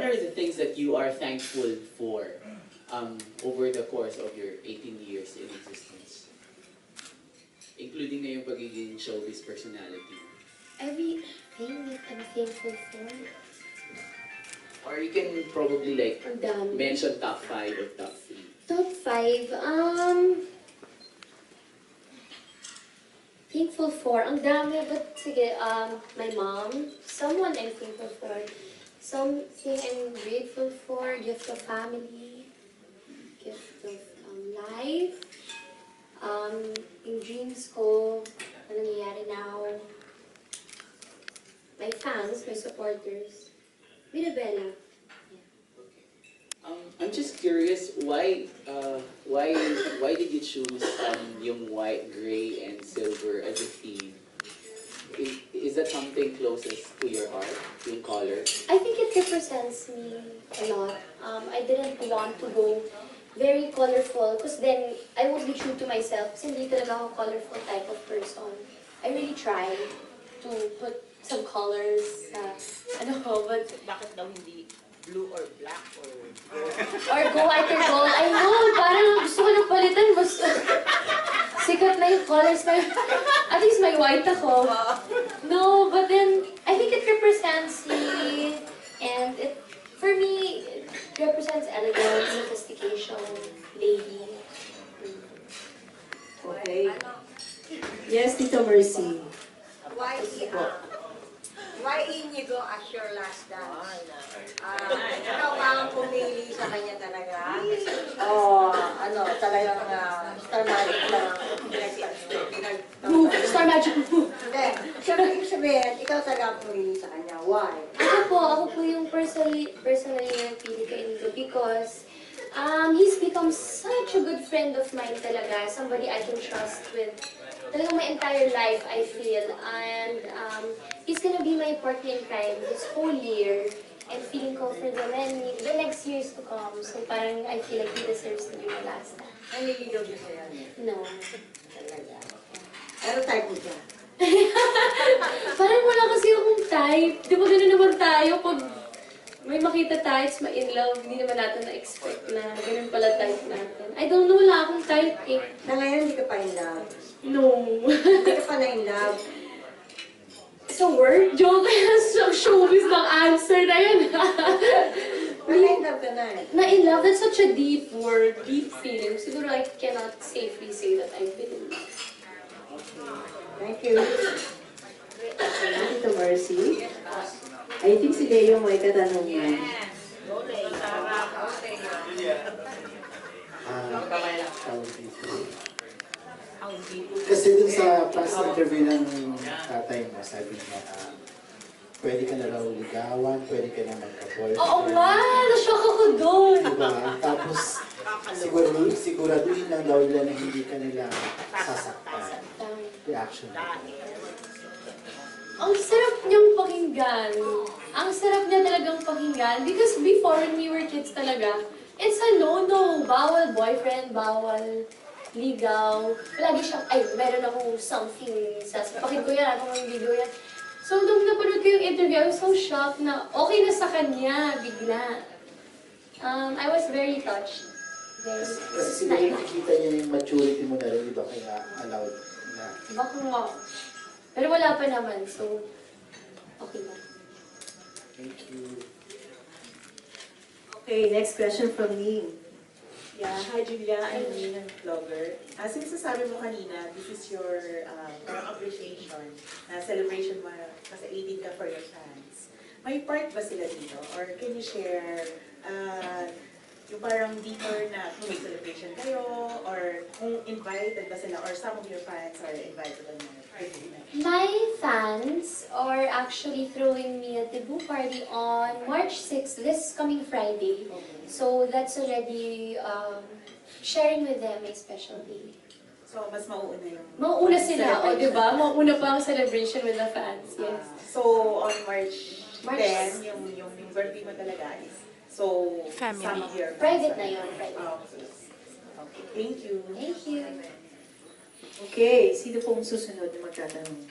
are the things that you are thankful for over the course of your 18 years in existence? Including na yung pagiging showbiz personality. Everything that I'm thankful for. Or you can probably like Ang dami. mention top 5 or top 3. Top 5, thankful for, ang dami, but sige, my mom, someone I'm thankful for, something I'm grateful for, gift of family, gift of life, yung dreams ko, ano nangyayari now, my fans, my supporters, Mirabella. I'm just curious, why did you choose yung white, gray, and silver as a theme? Is that something closest to your heart, yung color? I think it represents me a lot. I didn't want to go very colorful because then I would be true to myself kasi hindi talaga ako colorful type of person. I really tried to put some colors but Bakit daw hindi blue or black or or go white or gold. I know, parang gusto ko na palitan. Sikat na yung colors na at least may white ako. No, but then, I think it represents me, and for me, it represents elegance, sophistication, lady. Okay. Yes, Tito Mercy. Why Inigo as your last dance? Ikaw ba ang pumili sa kanya talaga? Talagang Star Magic na Star Magic. Hindi. Ibig sabihin, ikaw talaga ang pumili sa kanya. Why? Ako po yung personally yung pili kay Inigo because he's become such a good friend of mine talaga. Somebody I can trust with talagang my entire life, I feel. And he's gonna be my partner in crime this whole year. And feeling ko for the next years to come. So parang I feel like he deserves to be my last time. Naniligaw niyo sa'yo. No. Talaga. Pero type mo siya. Parang wala kasi akong type. Di ba gano'n naman tayo pag may makita tayo, it's ma-in love, hindi naman natin na-expect na ganun pala type natin. I don't know, wala akong type eh. Na ngayon, hindi ka pa in love. No. Hindi ka pa na in love. So word joke, so showbiz ng answer na yun. Pero na in love ka na eh. Na-in love, that's such a deep word, deep feeling. Siguro I cannot safely say that I've been in love. Thank you. Tito Mercy. I think si Leo may katanungan. Kasi dun sa past interview ng tatay mo, sabi niya, pwede ka na raw ligawan, pwede ka na magka-boyfriend. Oo nga, na-shock ako doon. Diba? Tapos, siguraduhin lang daw nila na hindi ka nila sasaktan. Reaction. Ang sarap niyang pakinggan. Ang sarap niya talagang pakinggan. Because before, when we were kids talaga, it's a no-no. Bawal boyfriend, bawal ligaw. Palagi siyang, meron akong something. Sasapakin ko yan, akong may video yan. So, nung napanood ko yung interview, I was so shocked na okay na sa kanya, bigla. I was very touched. Kasi siguro nakikita niya yung maturity mo na rin, di ba? Kaya allowed na. Baka nga. Pero wala pa naman, so okay na. Thank you. Okay, next question from Ning. Yeah, hi Julia, I'm Nina, vlogger. Since nasabi mo kanina, this is your appreciation, celebration mo kasi 18 ka for your fans. May part ba sila dito? Or can you share yung parang deeper na kung may celebration kayo? Or kung invited ba sila? Or some of your fans are invited on your My fans are actually throwing me a debut party on March 6th, this coming Friday. So that's already sharing with them a special day. So, mas mauuna yung... Mauuna sila, o diba? Mauuna pa ang celebration with the fans, yes. So, on March 10, yung birthday mo talaga is... So, some of your... Private na yun, private. Okay, thank you. Thank you. Okay, sino pong susunod na magtatanong?